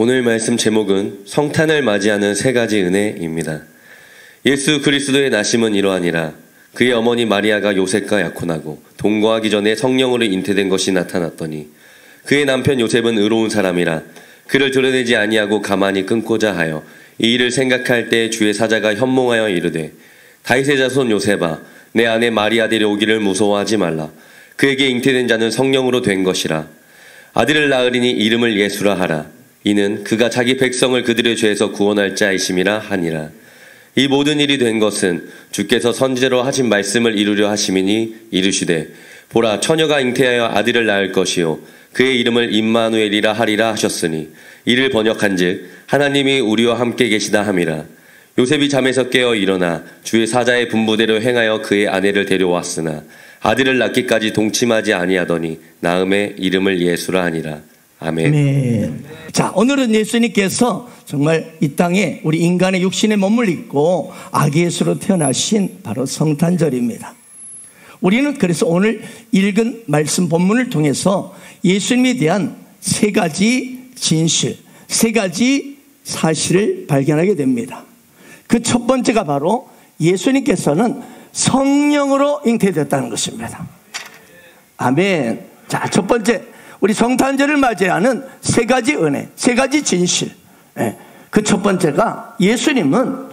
오늘 말씀 제목은 성탄을 맞이하는 세 가지 은혜입니다. 예수 그리스도의 나심은 이러하니라. 그의 어머니 마리아가 요셉과 약혼하고 동거하기 전에 성령으로 잉태된 것이 나타났더니 그의 남편 요셉은 의로운 사람이라 그를 드러내지 아니하고 가만히 끊고자 하여 이 일을 생각할 때 주의 사자가 현몽하여 이르되 다윗의 자손 요셉아 내 아내 마리아 데려오기를 무서워하지 말라. 그에게 잉태된 자는 성령으로 된 것이라. 아들을 낳으리니 이름을 예수라 하라. 이는 그가 자기 백성을 그들의 죄에서 구원할 자이심이라 하니라. 이 모든 일이 된 것은 주께서 선지자로 하신 말씀을 이루려 하심이니 이르시되 보라 처녀가 잉태하여 아들을 낳을 것이요 그의 이름을 임마누엘이라 하리라 하셨으니 이를 번역한즉 하나님이 우리와 함께 계시다 함이라. 요셉이 잠에서 깨어 일어나 주의 사자의 분부대로 행하여 그의 아내를 데려왔으나 아들을 낳기까지 동침하지 아니하더니 낳음에 이름을 예수라 하니라. 아멘. 네. 자, 오늘은 예수님께서 정말 이 땅에 우리 인간의 육신의 몸을 입고 아기 예수로 태어나신 바로 성탄절입니다. 우리는 그래서 오늘 읽은 말씀 본문을 통해서 예수님에 대한 세 가지 진실, 세 가지 사실을 발견하게 됩니다. 그 첫 번째가 바로 예수님께서는 성령으로 잉태됐다는 것입니다. 아멘. 자, 첫 번째. 우리 성탄절을 맞이하는 세 가지 은혜, 세 가지 진실. 그 첫 번째가 예수님은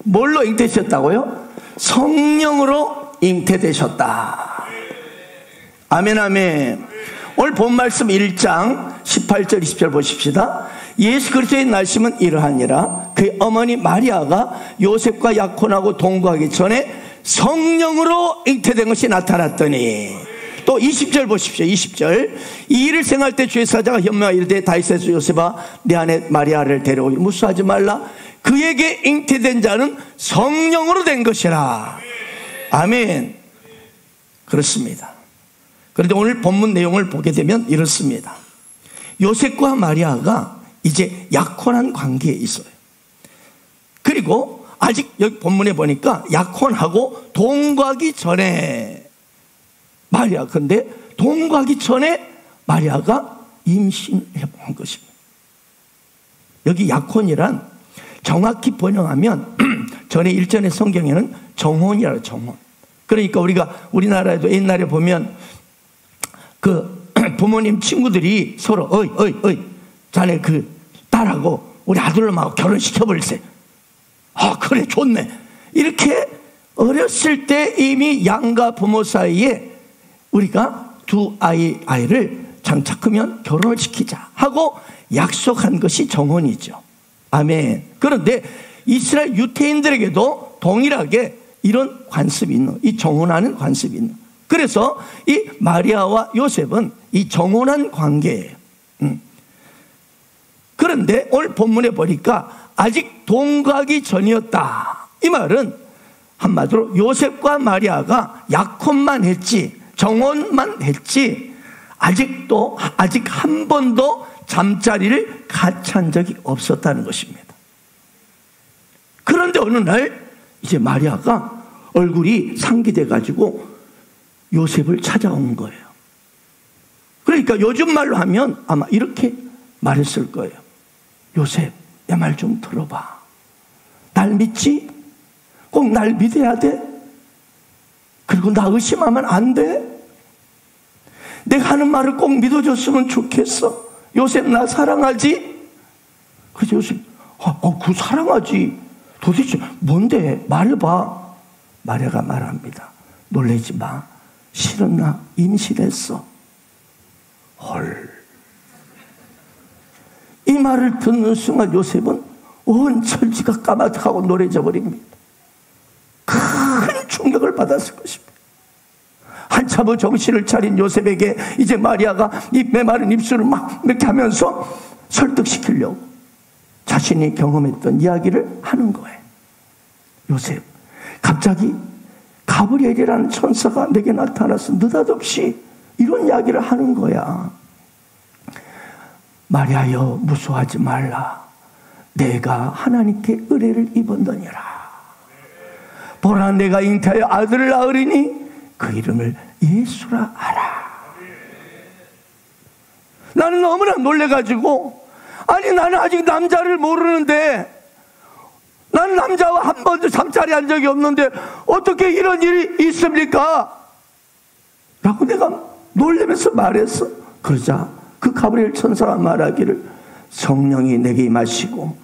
뭘로 잉태되셨다고요? 성령으로 잉태되셨다. 아멘, 아멘. 오늘 본 말씀 1장 18절 20절 보십시다. 예수 그리스도의 나심은 이러하니라. 그의 어머니 마리아가 요셉과 약혼하고 동거하기 전에 성령으로 잉태된 것이 나타났더니 또 20절 보십시오. 20절. 이 일을 생각할 때 주의 사자가 현명하여 이르되 다윗의 요셉아 내 아내 마리아를 데려오기 무수하지 말라. 그에게 잉태된 자는 성령으로 된 것이라. 아멘. 그렇습니다. 그런데 오늘 본문 내용을 보게 되면 이렇습니다. 요셉과 마리아가 이제 약혼한 관계에 있어요. 그리고 아직 여기 본문에 보니까 약혼하고 동거하기 전에 마리아, 근데 동거하기 전에 마리아가 임신해 본 것입니다. 여기 약혼이란 정확히 번역하면 전에 일전의 성경에는 정혼이라고 정혼. 그러니까 우리가 우리나라에도 옛날에 보면 그 부모님 친구들이 서로 어이 자네 그 딸하고 우리 아들놈하고 결혼시켜버릴세. 아 그래 좋네. 이렇게 어렸을 때 이미 양가 부모 사이에 우리가 두 아이를 장차 크면 결혼을 시키자 하고 약속한 것이 정혼이죠. 아멘. 그런데 이스라엘 유태인들에게도 동일하게 이런 관습이 있는, 이 정혼하는 관습이 있는. 그래서 이 마리아와 요셉은 이 정혼한 관계예요. 그런데 오늘 본문에 보니까 아직 동거하기 전이었다. 이 말은 한마디로 요셉과 마리아가 약혼만 했지 정혼만 했지 아직 한 번도 잠자리를 같이 한 적이 없었다는 것입니다. 그런데 어느 날 이제 마리아가 얼굴이 상기돼 가지고 요셉을 찾아온 거예요. 그러니까 요즘 말로 하면 아마 이렇게 말했을 거예요. 요셉 내 말 좀 들어봐. 날 믿지? 꼭 날 믿어야 돼? 그리고 나 의심하면 안 돼? 내가 하는 말을 꼭 믿어줬으면 좋겠어. 요셉 나 사랑하지? 그래서 요셉 그 사랑하지. 도대체 뭔데? 말해봐. 마리아가 말합니다. 놀라지 마. 실은 나 임신했어. 헐. 이 말을 듣는 순간 요셉은 온 천지가 까마득하고 노래져 버립니다. 큰 충격을 받았을 것입니다. 한참 후 정신을 차린 요셉에게 이제 마리아가 이 메마른 입술을 막 이렇게 하면서 설득시키려고 자신이 경험했던 이야기를 하는 거예요. 요셉, 갑자기 가브리엘이라는 천사가 내게 나타나서 느닷없이 이런 이야기를 하는 거야. 마리아여 무서워하지 말라. 내가 하나님께 은혜를 입었느니라. 보라 내가 잉태하여 아들을 낳으리니 그 이름을 예수라 하라. 나는 너무나 놀래가지고 아니 나는 아직 남자를 모르는데, 나는 남자와 한 번도 잠자리 한 적이 없는데 어떻게 이런 일이 있습니까? 라고 내가 놀라면서 말했어. 그러자 그 가브리엘 천사가 말하기를, 성령이 내게 임하시고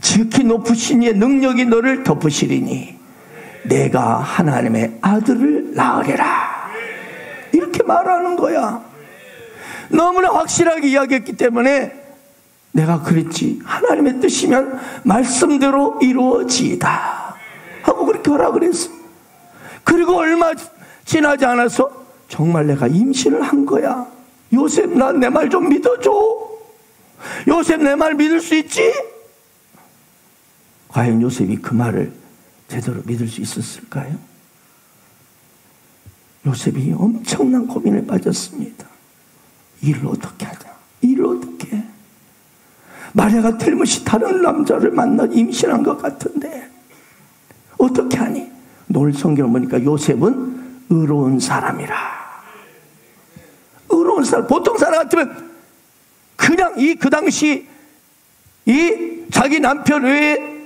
지극히 높으신 이의 능력이 너를 덮으시리니 내가 하나님의 아들을 낳으리라. 이렇게 말하는 거야. 너무나 확실하게 이야기했기 때문에 내가 그랬지, 하나님의 뜻이면 말씀대로 이루어지이다 하고 그렇게 허락을 했어. 그리고 얼마 지나지 않아서 정말 내가 임신을 한 거야. 요셉, 나 내 말 좀 믿어줘. 요셉, 내 말 믿을 수 있지? 과연 요셉이 그 말을 제대로 믿을 수 있었을까요? 요셉이 엄청난 고민에 빠졌습니다. 일을 어떻게 하자, 일을 어떻게 해? 마리아가 틀림없이 다른 남자를 만나 임신한 것 같은데 어떻게 하니? 오늘 성경을 보니까 요셉은 의로운 사람이라. 의로운 사람. 보통 사람 같으면 그냥 그 당시 이 자기 남편 외에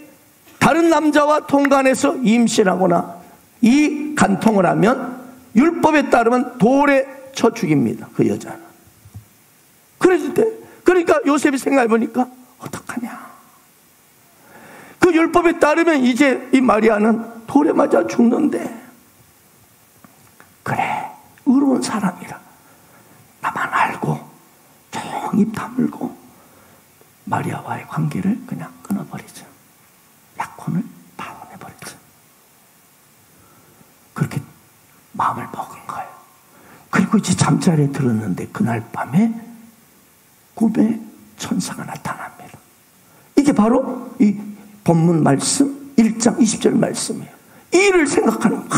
다른 남자와 통간해서 임신하거나 이 간통을 하면 율법에 따르면 돌에 쳐 죽입니다. 그 여자는. 그랬을 때, 그러니까 요셉이 생각해보니까 어떡하냐. 그 율법에 따르면 이제 이 마리아는 돌에 맞아 죽는데, 그래, 의로운 사람이라 나만 알고 조용히 입 다물고 마리아와의 관계를 그냥 끊어버리자. 약혼을 파혼해버리자. 그렇게 마음을 먹은 거예요. 그리고 이제 잠자리에 들었는데 그날 밤에 꿈에 천사가 나타납니다. 이게 바로 이 본문 말씀 1장 20절 말씀이에요. 이 일을 생각하는,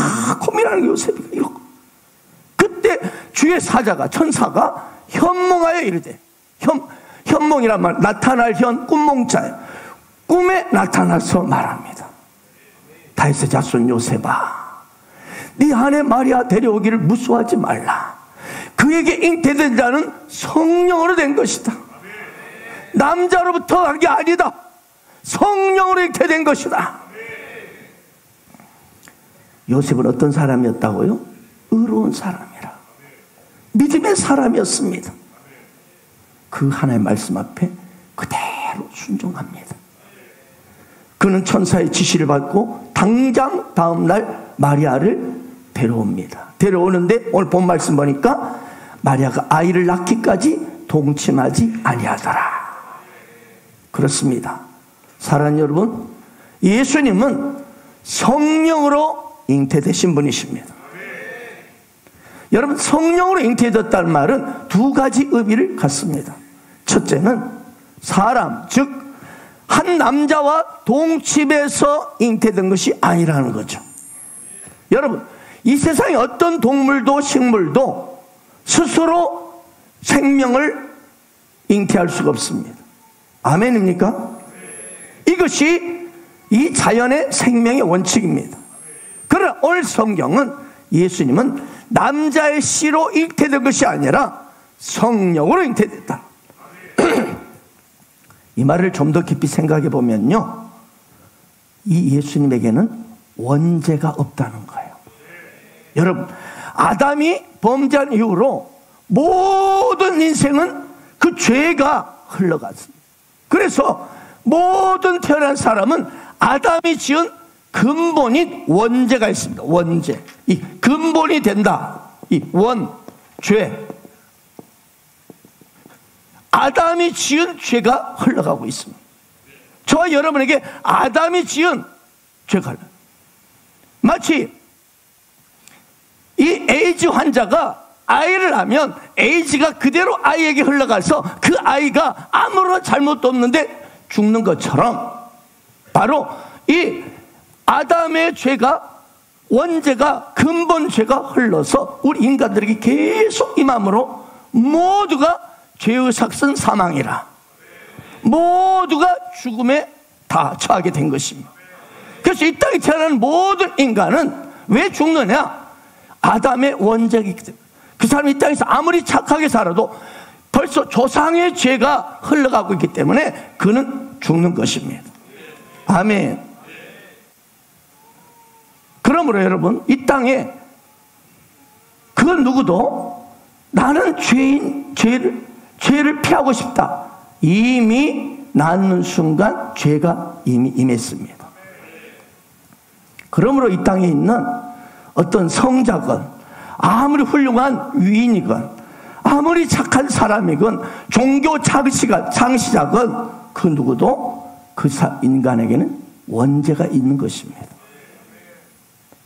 고민하는 요셉이가 이러고, 그때 주의 사자가, 천사가 현몽하여 이르되, 현몽이란 말, 나타날 현, 꿈몽자예요. 꿈에 나타나서 말합니다. 다윗의 자손 요셉아, 네 아내 마리아 데려오기를 무수하지 말라. 그에게 잉태된 자는 성령으로 된 것이다. 남자로부터 한 게 아니다. 성령으로 잉태된 것이다. 요셉은 어떤 사람이었다고요? 의로운 사람이라. 믿음의 사람이었습니다. 그 하나의 말씀 앞에 그대로 순종합니다. 그는 천사의 지시를 받고 당장 다음날 마리아를 데려옵니다. 데려오는데 오늘 본 말씀 보니까 마리아가 아이를 낳기까지 동침하지 아니하더라. 그렇습니다. 사랑하는 여러분, 예수님은 성령으로 잉태되신 분이십니다. 여러분, 성령으로 잉태되었다는 말은 두 가지 의미를 갖습니다. 첫째는 사람, 즉 한 남자와 동침해서 잉태된 것이 아니라는 거죠. 여러분, 이 세상에 어떤 동물도 식물도 스스로 생명을 잉태할 수가 없습니다. 아멘입니까? 이것이 이 자연의 생명의 원칙입니다. 그러나 오늘 성경은 예수님은 남자의 씨로 잉태된 것이 아니라 성령으로 잉태됐다. 이 말을 좀 더 깊이 생각해 보면요, 이 예수님에게는 원죄가 없다는 거예요. 여러분, 아담이 범죄한 이후로 모든 인생은 그 죄가 흘러갔습니다. 그래서 모든 태어난 사람은 아담이 지은 근본인 원죄가 있습니다. 원죄. 이 근본이 된다. 이 원, 죄. 아담이 지은 죄가 흘러가고 있습니다. 저와 여러분에게 아담이 지은 죄가 흘러요. 마치 이 에이즈 환자가 아이를 낳으면 에이즈가 그대로 아이에게 흘러가서 그 아이가 아무런 잘못도 없는데 죽는 것처럼, 바로 이 아담의 죄가, 원죄가, 근본 죄가 흘러서 우리 인간들에게 계속 임함으로 모두가 죄의 삭은 사망이라, 모두가 죽음에 다 처하게 된 것입니다. 그래서 이 땅에 태어난 모든 인간은 왜 죽느냐? 아담의 원죄이기 때문에. 그 사람이 이 땅에서 아무리 착하게 살아도 벌써 조상의 죄가 흘러가고 있기 때문에 그는 죽는 것입니다. 아멘. 그러므로 여러분, 이 땅에 그 누구도 나는 죄를 피하고 싶다. 이미 낳는 순간 죄가 이미 임했습니다. 그러므로 이 땅에 있는 어떤 성자건 아무리 훌륭한 위인이건 아무리 착한 사람이건 종교 창시자건 그 누구도 그 인간에게는 원죄가 있는 것입니다.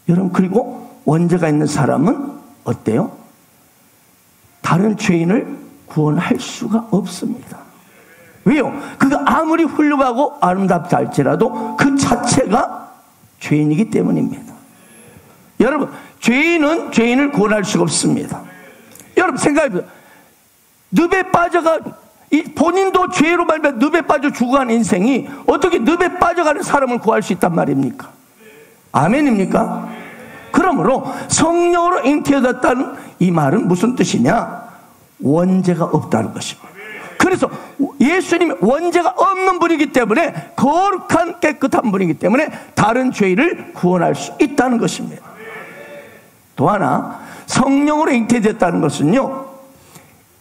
여러분, 그리고 원죄가 있는 사람은 어때요? 다른 죄인을 구원할 수가 없습니다. 왜요? 그가 아무리 훌륭하고 아름답다 할지라도 그 자체가 죄인이기 때문입니다. 여러분, 죄인은 죄인을 구원할 수가 없습니다. 여러분 생각해보세요. 늪에 빠져가 본인도 죄로 말미암아 늪에 빠져 죽어가는 인생이 어떻게 늪에 빠져가는 사람을 구할 수 있단 말입니까? 아멘입니까? 그러므로 성령으로 잉태되었다는 이 말은 무슨 뜻이냐? 원죄가 없다는 것입니다. 그래서 예수님이 원죄가 없는 분이기 때문에 거룩한 깨끗한 분이기 때문에 다른 죄인을 구원할 수 있다는 것입니다. 또 하나, 성령으로 잉태됐다는 것은요,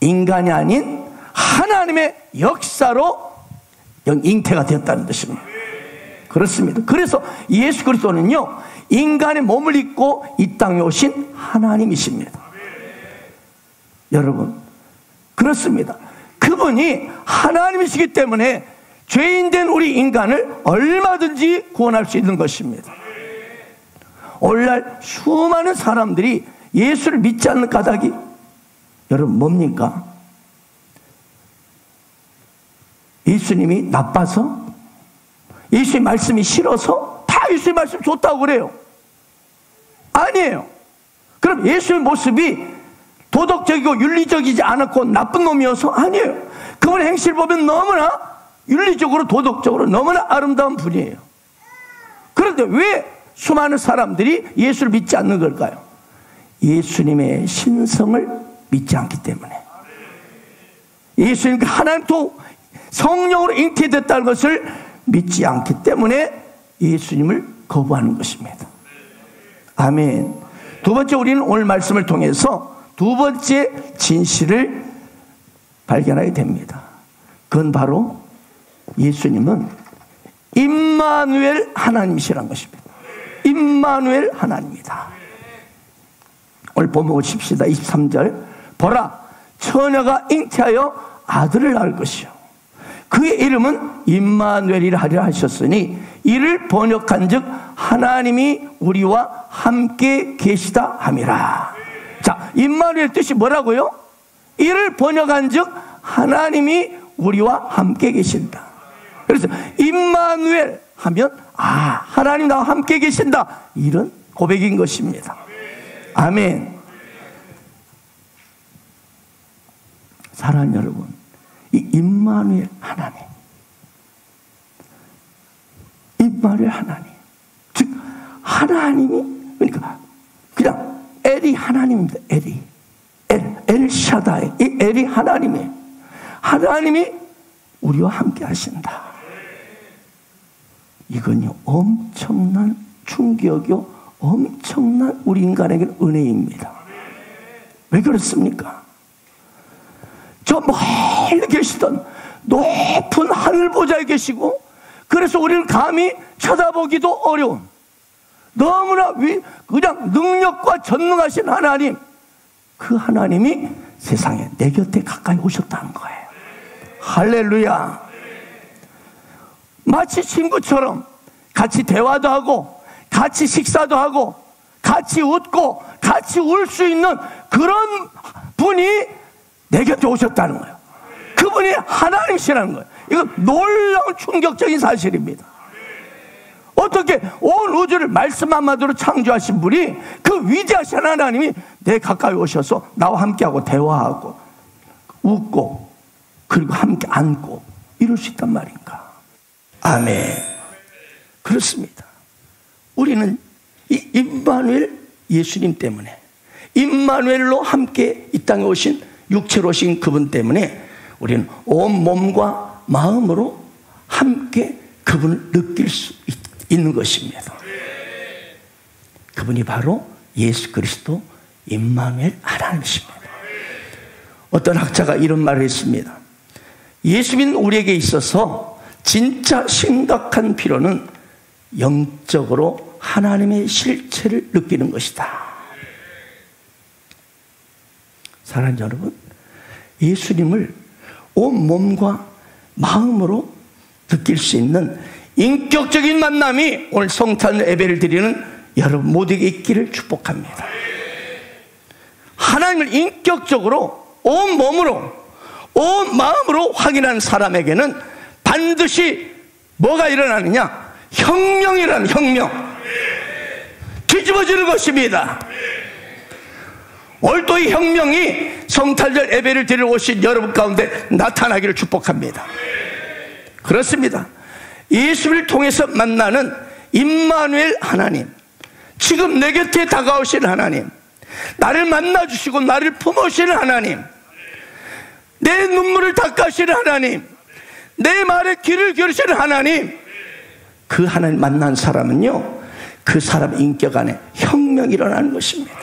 인간이 아닌 하나님의 역사로 잉태가 되었다는 것입니다. 그렇습니다. 그래서 예수 그리스도는요, 인간의 몸을 입고 이 땅에 오신 하나님이십니다. 여러분, 그렇습니다. 그분이 하나님이시기 때문에 죄인된 우리 인간을 얼마든지 구원할 수 있는 것입니다. 오늘날 수많은 사람들이 예수를 믿지 않는 까닭이 여러분 뭡니까? 예수님이 나빠서? 예수의 말씀이 싫어서? 다 예수의 말씀 좋다고 그래요. 아니에요. 그럼 예수의 모습이 도덕적이고 윤리적이지 않았고 나쁜 놈이어서? 아니에요. 그분의 행실을 보면 너무나 윤리적으로 도덕적으로 너무나 아름다운 분이에요. 그런데 왜 수많은 사람들이 예수를 믿지 않는 걸까요? 예수님의 신성을 믿지 않기 때문에. 예수님 하나님도 성령으로 잉태됐다는 것을 믿지 않기 때문에 예수님을 거부하는 것입니다. 아멘. 두 번째, 우리는 오늘 말씀을 통해서 두 번째 진실을 발견하게 됩니다. 그건 바로 예수님은 임마누엘 하나님이시라는 것입니다. 임마누엘 하나님이다. 오늘 본문 보십시다. 23절. 보라, 처녀가 잉태하여 아들을 낳을 것이요 그의 이름은 임마누엘이라 하리라 하셨으니 이를 번역한즉 하나님이 우리와 함께 계시다 함이라. 자, 임마누엘 뜻이 뭐라고요? 이를 번역한즉 하나님이 우리와 함께 계신다. 그래서 임마누엘 하면 하나님 나와 함께 계신다, 이런 고백인 것입니다. 아멘. 사랑하는 여러분, 이 임마누엘 하나님, 임마누엘 하나님, 즉 하나님이, 그러니까 그냥 엘이 하나님입니다. 엘이 엘샤다이, 이 엘이 하나님이에요. 하나님이 우리와 함께 하신다. 이건요, 엄청난 충격이요, 엄청난 우리 인간에게는 은혜입니다. 왜 그렇습니까? 저 멀리 계시던 높은 하늘 보좌에 계시고, 그래서 우리를 감히 쳐다보기도 어려운 너무나 그냥 능력과 전능하신 하나님, 그 하나님이 세상에 내 곁에 가까이 오셨다는 거예요. 할렐루야. 마치 친구처럼 같이 대화도 하고 같이 식사도 하고 같이 웃고 같이 울 수 있는 그런 분이 내 곁에 오셨다는 거예요. 그분이 하나님이시라는 거예요. 이건 놀라운 충격적인 사실입니다. 어떻게 온 우주를 말씀 한마디로 창조하신 분이, 그 위대하신 하나님이 내 가까이 오셔서 나와 함께하고 대화하고 웃고 그리고 함께 안고 이럴 수 있단 말인가? 아멘. 그렇습니다. 우리는 이 임마누엘 예수님 때문에, 임마누엘로 함께 이 땅에 오신 육체로 오신 그분 때문에 우리는 온 몸과 마음으로 함께 그분을 느낄 수 있는 것입니다. 그분이 바로 예수 그리스도 임마누엘 하나님이십니다. 어떤 학자가 이런 말을 했습니다. 예수 믿는 우리에게 있어서 진짜 심각한 필요는 영적으로 하나님의 실체를 느끼는 것이다. 사랑하는 여러분, 예수님을 온 몸과 마음으로 느낄 수 있는 인격적인 만남이 오늘 성탄 예배를 드리는 여러분 모두에게 있기를 축복합니다. 하나님을 인격적으로 온 몸으로 온 마음으로 확인하는 사람에게는 반드시 뭐가 일어나느냐? 혁명이라는 혁명, 뒤집어지는 것입니다. 오늘도 이 혁명이 성탄절 예배를 드리러 오신 여러분 가운데 나타나기를 축복합니다. 그렇습니다. 예수를 통해서 만나는 임마누엘 하나님, 지금 내 곁에 다가오신 하나님, 나를 만나주시고 나를 품으시는 하나님, 내 눈물을 닦아주시는 하나님, 내 말에 귀를 기울이시는 하나님, 그 하나님 만난 사람은요, 그 사람 인격 안에 혁명이 일어나는 것입니다.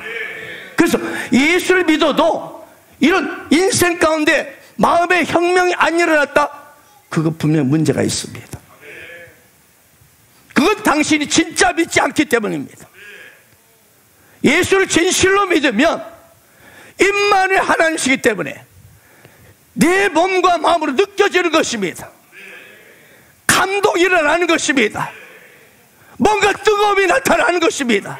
그래서 예수를 믿어도 이런 인생 가운데 마음의 혁명이 안 일어났다? 그거 분명히 문제가 있습니다. 그건 당신이 진짜 믿지 않기 때문입니다. 예수를 진실로 믿으면 임마누엘 하나님이시기 때문에 내 몸과 마음으로 느껴지는 것입니다. 감동이 일어나는 것입니다. 뭔가 뜨거움이 나타나는 것입니다.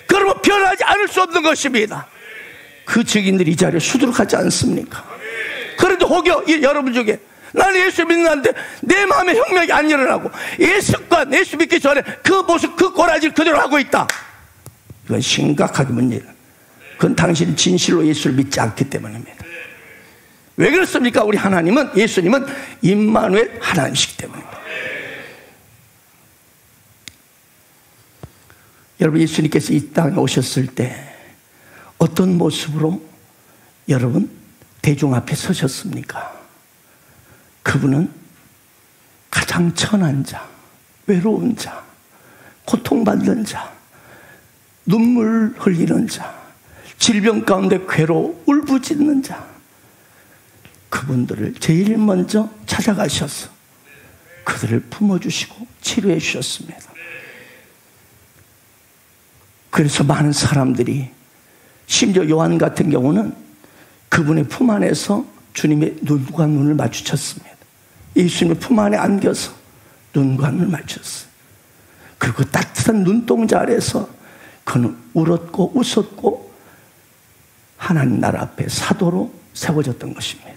그러면 변하지 않을 수 없는 것입니다. 그 증인들이 이 자리에 수두룩하지 않습니까? 그런데 혹여 여러분 중에 나는 예수 믿는데 내 마음에 혁명이 안 일어나고 예수과 예수 믿기 전에 그 모습, 그 꼬라지를 그대로 하고 있다. 이건 심각하게 문제다. 그건 당신이 진실로 예수를 믿지 않기 때문입니다. 왜 그렇습니까? 우리 하나님은, 예수님은 임마누엘 하나님이시기 때문입니다. 여러분, 예수님께서 이 땅에 오셨을 때 어떤 모습으로 여러분 대중 앞에 서셨습니까? 그분은 가장 천한 자, 외로운 자, 고통받는 자, 눈물 흘리는 자, 질병 가운데 괴로워 울부짖는 자, 그분들을 제일 먼저 찾아가셔서 그들을 품어주시고 치료해 주셨습니다. 그래서 많은 사람들이, 심지어 요한 같은 경우는 그분의 품 안에서 주님의 눈과 눈을 마주쳤습니다. 예수님의 품 안에 안겨서 눈과 눈을 마주쳤어요. 그리고 따뜻한 눈동자 아래서 그는 울었고 웃었고 하나님 나라 앞에 사도로 세워졌던 것입니다.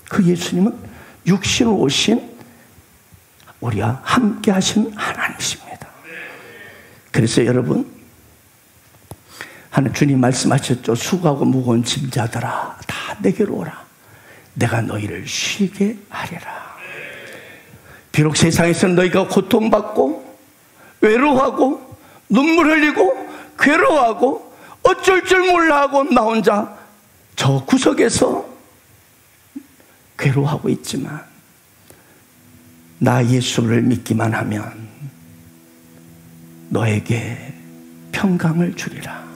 그 예수님은 육신으로 오신 우리와 함께 하신 하나님이십니다. 그래서 여러분, 하나님 주님 말씀하셨죠. 수고하고 무거운 짐자들아 다 내게로 오라. 내가 너희를 쉬게 하리라. 비록 세상에서는 너희가 고통받고 외로워하고 눈물 흘리고 괴로워하고 어쩔 줄 몰라 하고 나 혼자 저 구석에서 괴로워하고 있지만 나 예수를 믿기만 하면 너에게 평강을 주리라.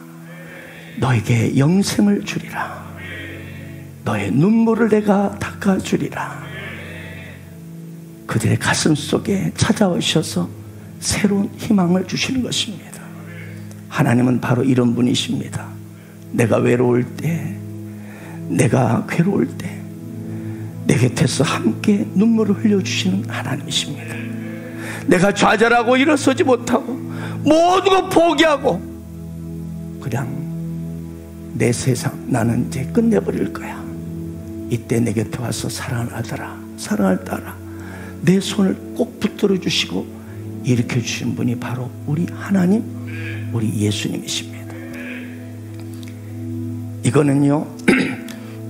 너에게 영생을 주리라. 너의 눈물을 내가 닦아주리라. 그들의 가슴 속에 찾아오셔서 새로운 희망을 주시는 것입니다. 하나님은 바로 이런 분이십니다. 내가 외로울 때, 내가 괴로울 때 내 곁에서 함께 눈물을 흘려주시는 하나님이십니다. 내가 좌절하고 일어서지 못하고 모든 걸 포기하고 그냥 내 세상 나는 이제 끝내버릴 거야. 이때 내 곁에 와서 사랑하는 아들아, 사랑할 딸아, 내 손을 꼭 붙들어 주시고 일으켜 주신 분이 바로 우리 하나님, 우리 예수님이십니다. 이거는요,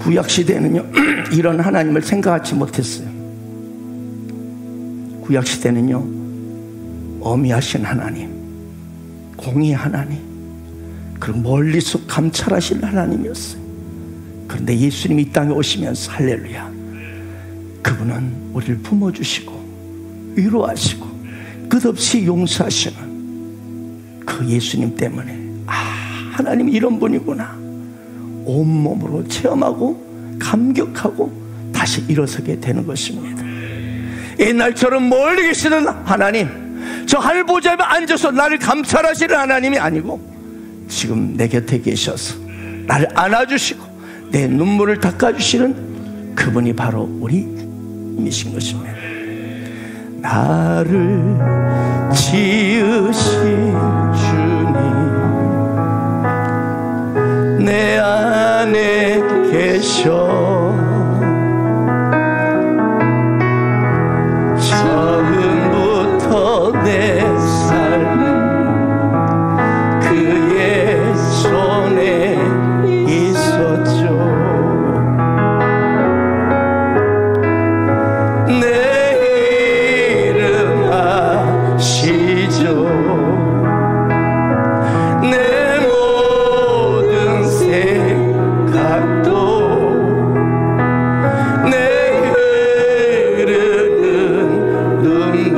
구약시대는요 이런 하나님을 생각하지 못했어요. 구약시대는요 어미하신 하나님, 공의 하나님, 그리고 멀리서 감찰하실 하나님이었어요. 그런데 예수님이 이 땅에 오시면서 할렐루야, 그분은 우리를 품어주시고 위로하시고 끝없이 용서하시는 그 예수님 때문에 하나님이 이런 분이구나 온몸으로 체험하고 감격하고 다시 일어서게 되는 것입니다. 옛날처럼 멀리 계시는 하나님, 저 하늘 보좌에 앉아서 나를 감찰하시는 하나님이 아니고 지금 내 곁에 계셔서 나를 안아주시고 내 눈물을 닦아주시는 그분이 바로 우리이신 것입니다. 나를 지으신 주님 내 안에 계셔 처음부터 내 삶 그의 손에 있었죠. 내 이름 아시죠. 내 모든 생각도 내 흐르는 눈물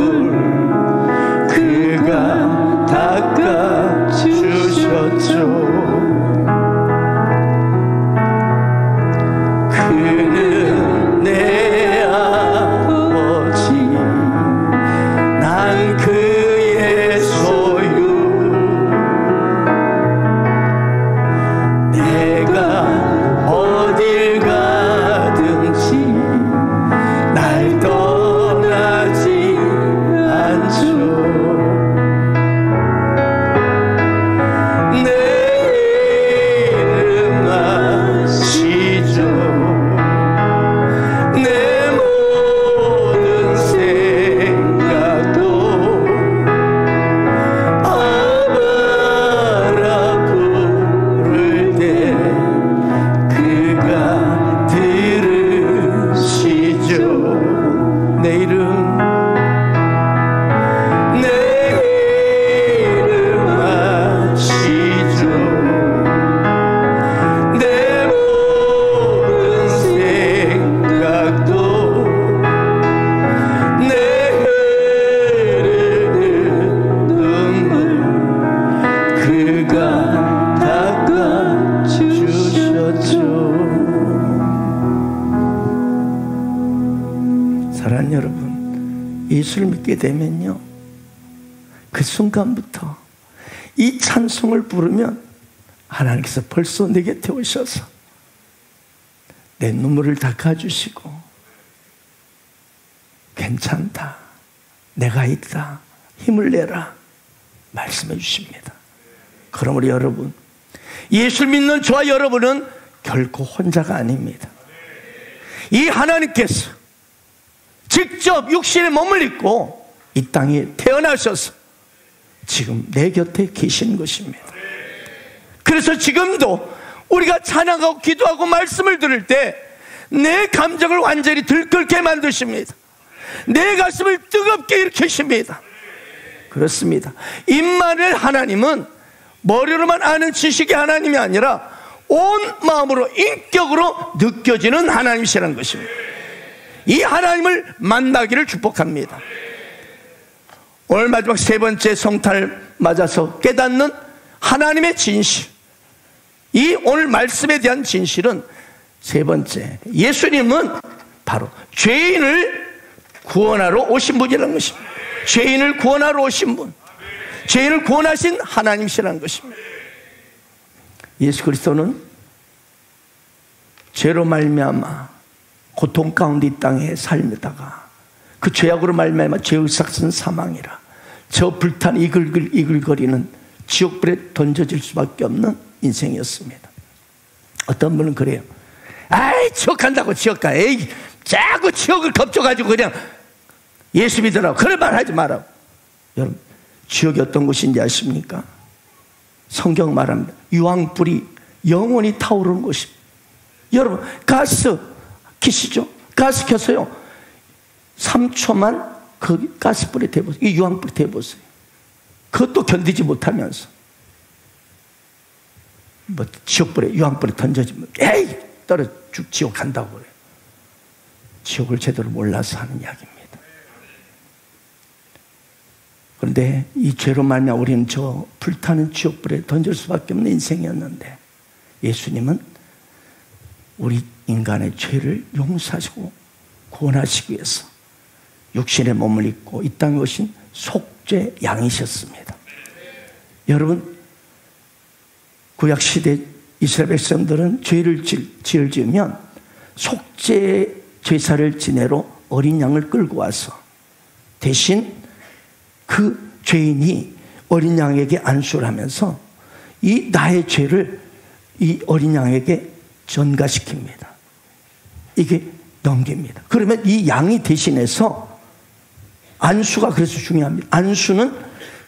그가 닦아주셨죠. 그는 내 아버지 난 그의 소유 내가 어딜 가든지 날 떠나지 않죠. 내 이름 아시죠. 내 모든 생각도 아바라 부를 때 그가 들으시죠. 내 이름 아시죠. 내 모든 생각도 내 흐르는 눈물 그가 닦아주셨죠. 사랑하는 여러분, 예수를 믿게 되면요, 그 순간부터 이 찬송을 부르면 하나님께서 벌써 내 곁에 오셔서 내 눈물을 닦아주시고 괜찮다, 내가 있다, 힘을 내라 말씀해 주십니다. 그러므로 여러분, 예수를 믿는 저와 여러분은 결코 혼자가 아닙니다. 이 하나님께서 직접 육신의 몸을 입고 이 땅에 태어나셔서 지금 내 곁에 계시는 것입니다. 그래서 지금도 우리가 찬양하고 기도하고 말씀을 들을 때 내 감정을 완전히 들끓게 만드십니다. 내 가슴을 뜨겁게 일으키십니다. 그렇습니다. 임마누엘 하나님은 머리로만 아는 지식의 하나님이 아니라 온 마음으로 인격으로 느껴지는 하나님이시라는 것입니다. 이 하나님을 만나기를 축복합니다. 오늘 마지막 세 번째 성탄을 맞아서 깨닫는 하나님의 진실, 이 오늘 말씀에 대한 진실은 세 번째, 예수님은 바로 죄인을 구원하러 오신 분이라는 것입니다. 죄인을 구원하러 오신 분, 죄인을 구원하신 하나님이시라는 것입니다. 예수 그리스도는 죄로 말미암아 고통 가운데 이 땅에 살다가 그 죄악으로 말미암아 죄의 삭은 사망이라 저 불탄 이글거리는 지옥불에 던져질 수밖에 없는 인생이었습니다. 어떤 분은 그래요. 아이, 지옥 간다고 지옥 가. 에이, 자꾸 지옥을 덮쳐가지고 그냥 예수 믿으라고 그런 말 하지 마라고. 여러분, 지옥이 어떤 곳인지 아십니까? 성경 말합니다. 유황불이 영원히 타오르는 곳입니다. 여러분, 가스 키시죠? 가스 켜서요 3초만 거기 가스불에 대보세요. 이 유황불에 대보세요. 그것도 견디지 못하면서 뭐 지옥불에 유황불에 던져지면 에이 떨어 지옥 간다고 그래요. 지옥을 제대로 몰라서 하는 이야기입니다. 그런데 이 죄로 말미암아 우리는 저 불타는 지옥불에 던질 수밖에 없는 인생이었는데 예수님은 우리 인간의 죄를 용서하시고 구원하시기 위해서 육신의 몸을 입고 이 땅에 오신 속죄 양이셨습니다. 여러분, 구약시대 이스라엘 백성들은 죄를 지으면 속죄 제사를 지내러 어린 양을 끌고 와서 대신 그 죄인이 어린 양에게 안수를 하면서 이 나의 죄를 이 어린 양에게 전가시킵니다. 이게 넘깁니다. 그러면 이 양이 대신해서 안수가 그래서 중요합니다. 안수는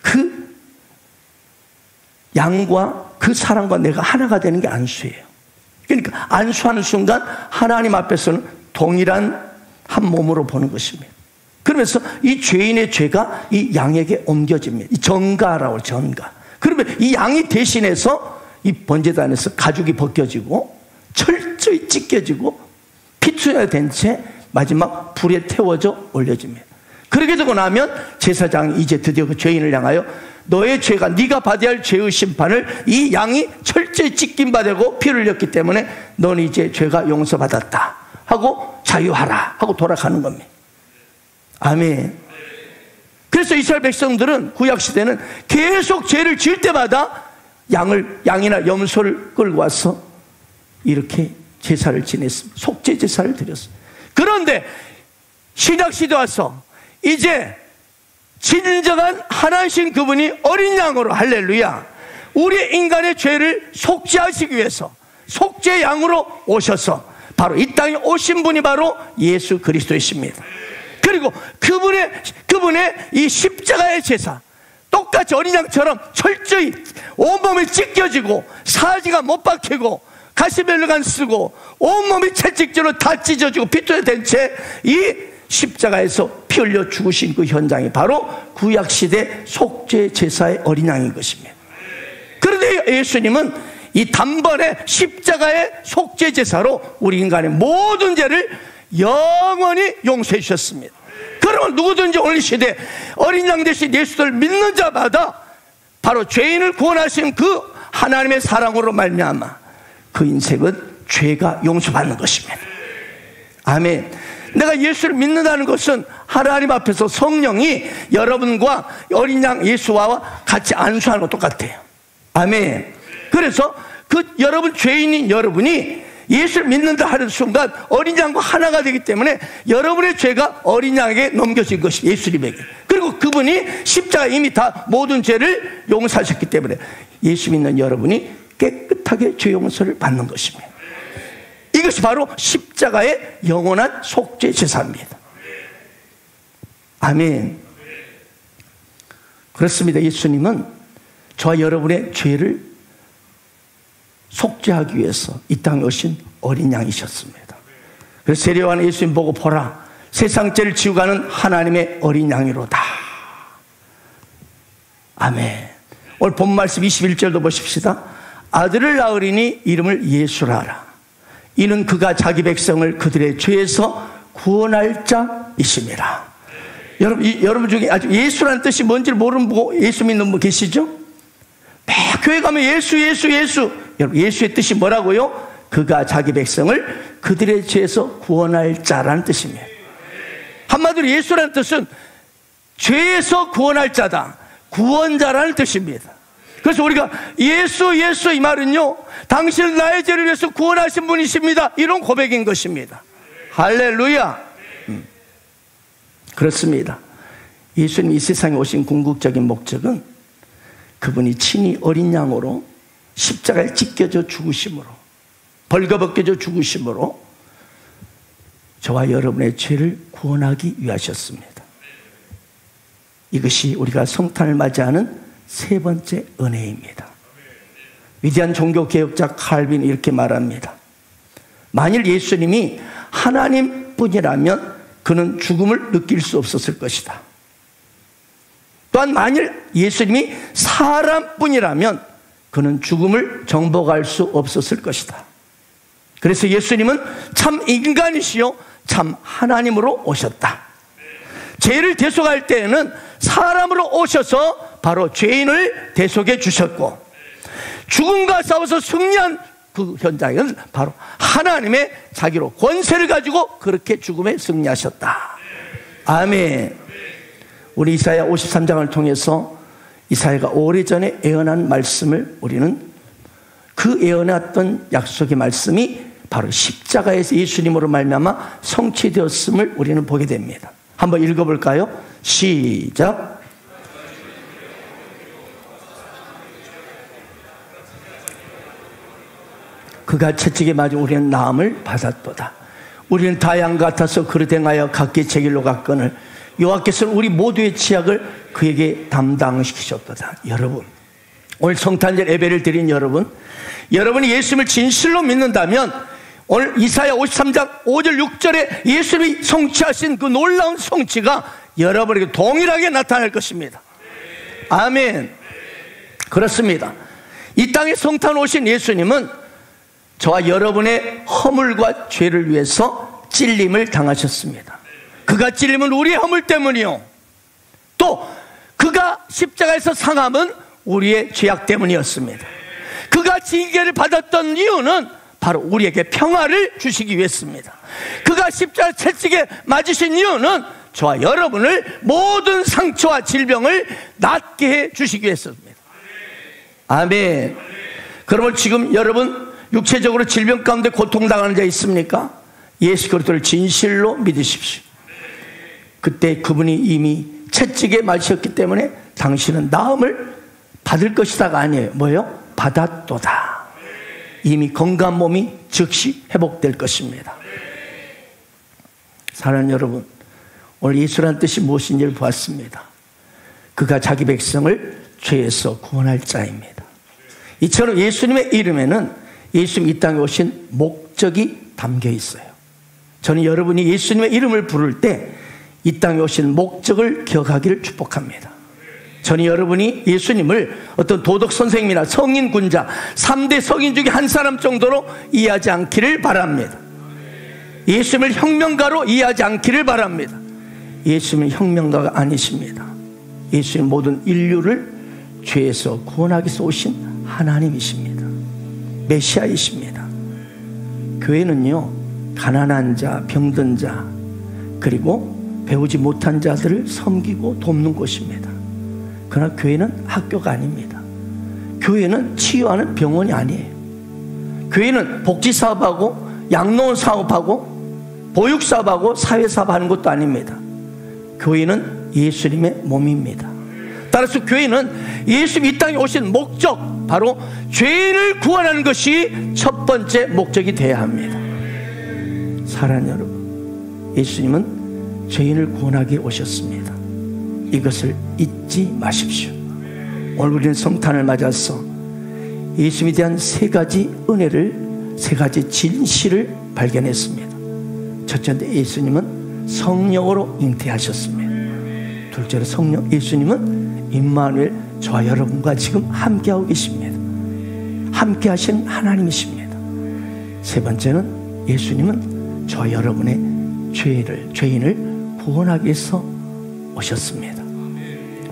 그 양과 그 사람과 내가 하나가 되는 게 안수예요. 그러니까 안수하는 순간 하나님 앞에서는 동일한 한 몸으로 보는 것입니다. 그러면서 이 죄인의 죄가 이 양에게 옮겨집니다. 이 전가라고 전가. 그러면 이 양이 대신해서 이 번제단에서 가죽이 벗겨지고 철저히 찢겨지고 피투성이가 된 채 마지막 불에 태워져 올려집니다. 그렇게 되고 나면 제사장이 이제 드디어 그 죄인을 향하여 너의 죄가 네가 받아야 할 죄의 심판을 이 양이 철저히 찢긴 바 되고 피를 흘렸기 때문에 너는 이제 죄가 용서받았다 하고 자유하라 하고 돌아가는 겁니다. 아멘. 그래서 이스라엘 백성들은 구약시대는 계속 죄를 지을 때마다 양이나 염소를 끌고 와서 이렇게 제사를 지냈습니다. 속죄 제사를 드렸습니다. 그런데 신약시대 와서 이제 진정한 하나님 그분이 어린 양으로, 할렐루야, 우리 인간의 죄를 속죄하시기 위해서 속죄 양으로 오셔서 바로 이 땅에 오신 분이 바로 예수 그리스도이십니다. 그리고 그분의 이 십자가의 제사, 똑같이 어린 양처럼 철저히 온몸이 찢겨지고 사지가 못 박히고 가시멜로간 쓰고 온몸이 채찍질로 다 찢어지고 피투에 된 채 이 십자가에서 피 흘려 죽으신 그 현장이 바로 구약시대 속죄 제사의 어린 양인 것입니다. 그런데 예수님은 이 단번에 십자가의 속죄 제사로 우리 인간의 모든 죄를 영원히 용서해 주셨습니다. 그러면 누구든지 오늘 시대 어린 양 대신 예수를 믿는 자마다 바로 죄인을 구원하신 그 하나님의 사랑으로 말미암아 그 인생은 죄가 용서받는 것입니다. 아멘. 내가 예수를 믿는다는 것은 하나님 앞에서 성령이 여러분과 어린 양 예수와 같이 안수하는 것 똑같아요. 아멘. 그래서 그 여러분 죄인인 여러분이 예수를 믿는다 하는 순간 어린 양과 하나가 되기 때문에 여러분의 죄가 어린 양에게 넘겨진 것이 예수님에게. 그리고 그분이 십자가에 이미 다 모든 죄를 용서하셨기 때문에 예수 믿는 여러분이 깨끗하게 죄 용서를 받는 것입니다. 이것이 바로 십자가의 영원한 속죄 제사입니다. 아멘. 그렇습니다. 예수님은 저와 여러분의 죄를 속죄하기 위해서 이 땅에 오신 어린 양이셨습니다. 그래서 세례요한은 예수님 보고 보라, 세상 죄를 지우고 가는 하나님의 어린 양이로다. 아멘. 오늘 본 말씀 21절도 보십시다. 아들을 낳으리니 이름을 예수라 하라. 이는 그가 자기 백성을 그들의 죄에서 구원할 자이심이라. 여러분 중에 아직 예수라는 뜻이 뭔지를 모르는 분, 예수 믿는 분 계시죠? 매 교회 가면 예수. 여러분, 예수의 뜻이 뭐라고요? 그가 자기 백성을 그들의 죄에서 구원할 자라는 뜻입니다. 한마디로 예수라는 뜻은 죄에서 구원할 자다, 구원자라는 뜻입니다. 그래서 우리가 예수 이 말은요, 당신은 나의 죄를 위해서 구원하신 분이십니다, 이런 고백인 것입니다. 할렐루야. 그렇습니다. 예수님이 이 세상에 오신 궁극적인 목적은 그분이 친히 어린 양으로 십자가에 찢겨져 죽으심으로, 벌거벗겨져 죽으심으로 저와 여러분의 죄를 구원하기 위하셨습니다. 이것이 우리가 성탄을 맞이하는 세 번째 은혜입니다. 위대한 종교개혁자 칼빈이 이렇게 말합니다. 만일 예수님이 하나님뿐이라면 그는 죽음을 느낄 수 없었을 것이다. 또한 만일 예수님이 사람뿐이라면 그는 죽음을 정복할 수 없었을 것이다. 그래서 예수님은 참 인간이시요 참 하나님으로 오셨다. 죄를 대속할 때에는 사람으로 오셔서 바로 죄인을 대속해 주셨고, 죽음과 싸워서 승리한 그 현장은 바로 하나님의 자기로 권세를 가지고 그렇게 죽음에 승리하셨다. 아멘. 우리 이사야 53장을 통해서 이사야가 오래전에 예언한 말씀을 우리는 그 예언했던 약속의 말씀이 바로 십자가에서 예수님으로 말미암아 성취되었음을 우리는 보게 됩니다. 한번 읽어볼까요? 시작. 그가 채찍에 맞아 우리는 나음을 받았도다. 우리는 다 양 같아서 그릇 행하여 각기 제 길로 갔거늘 여호와께서는 우리 모두의 치약을 그에게 담당시키셨도다. 여러분, 오늘 성탄절 예배를 드린 여러분이 예수님을 진실로 믿는다면 오늘 이사야 53장 5절 6절에 예수님이 성취하신 그 놀라운 성취가 여러분에게 동일하게 나타날 것입니다. 아멘. 그렇습니다. 이 땅에 성탄 오신 예수님은 저와 여러분의 허물과 죄를 위해서 찔림을 당하셨습니다. 그가 찔림은 우리의 허물 때문이요, 또 그가 십자가에서 상함은 우리의 죄악 때문이었습니다. 그가 징계를 받았던 이유는 바로 우리에게 평화를 주시기 위해서입니다. 그가 십자가 채찍에 맞으신 이유는 저와 여러분을 모든 상처와 질병을 낫게 해 주시기 위해서입니다. 아멘. 그러면 지금 여러분 육체적으로 질병 가운데 고통당하는 자 있습니까? 예수 그리스도를 진실로 믿으십시오. 그때 그분이 이미 채찍에 맞으셨기 때문에 당신은 나음을 받을 것이다가 아니에요. 뭐예요? 받았도다. 이미 건강한 몸이 즉시 회복될 것입니다. 사랑하는 여러분, 오늘 예수라는 뜻이 무엇인지를 보았습니다. 그가 자기 백성을 죄에서 구원할 자입니다. 이처럼 예수님의 이름에는 예수님 이 땅에 오신 목적이 담겨 있어요. 저는 여러분이 예수님의 이름을 부를 때 이 땅에 오신 목적을 기억하기를 축복합니다. 저는 여러분이 예수님을 어떤 도덕 선생님이나 성인 군자 3대 성인 중에 한 사람 정도로 이해하지 않기를 바랍니다. 예수님을 혁명가로 이해하지 않기를 바랍니다. 예수님은 혁명가가 아니십니다. 예수님 모든 인류를 죄에서 구원하기 위해서 오신 하나님이십니다. 메시아이십니다. 교회는요, 가난한 자, 병든 자, 그리고 배우지 못한 자들을 섬기고 돕는 곳입니다. 그러나 교회는 학교가 아닙니다. 교회는 치유하는 병원이 아니에요. 교회는 복지사업하고 양로원 사업하고 보육사업하고 사회사업하는 것도 아닙니다. 교회는 예수님의 몸입니다. 따라서 교회는 예수님 이 땅에 오신 목적, 바로 죄인을 구원하는 것이 첫 번째 목적이 되어야 합니다. 사랑하는 여러분, 예수님은 죄인을 구원하기 오셨습니다. 이것을 잊지 마십시오. 오늘 우리는 성탄을 맞아서 예수님에 대한 세 가지 은혜를, 세 가지 진실을 발견했습니다. 첫째는 예수님은 성령으로 잉태하셨습니다. 둘째로 성령, 예수님은 임마누엘, 저와 여러분과 지금 함께하고 계십니다. 함께하신 하나님이십니다. 세 번째는 예수님은 저와 여러분의 죄인을 구원하기 위해서 오셨습니다.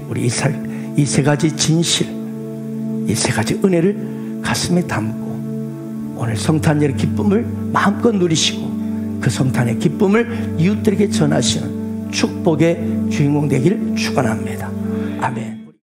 우리 이 세 가지 진실, 이 세 가지 은혜를 가슴에 담고 오늘 성탄절의 기쁨을 마음껏 누리시고 그 성탄의 기쁨을 이웃들에게 전하시는 축복의 주인공 되기를 축원합니다. 아멘.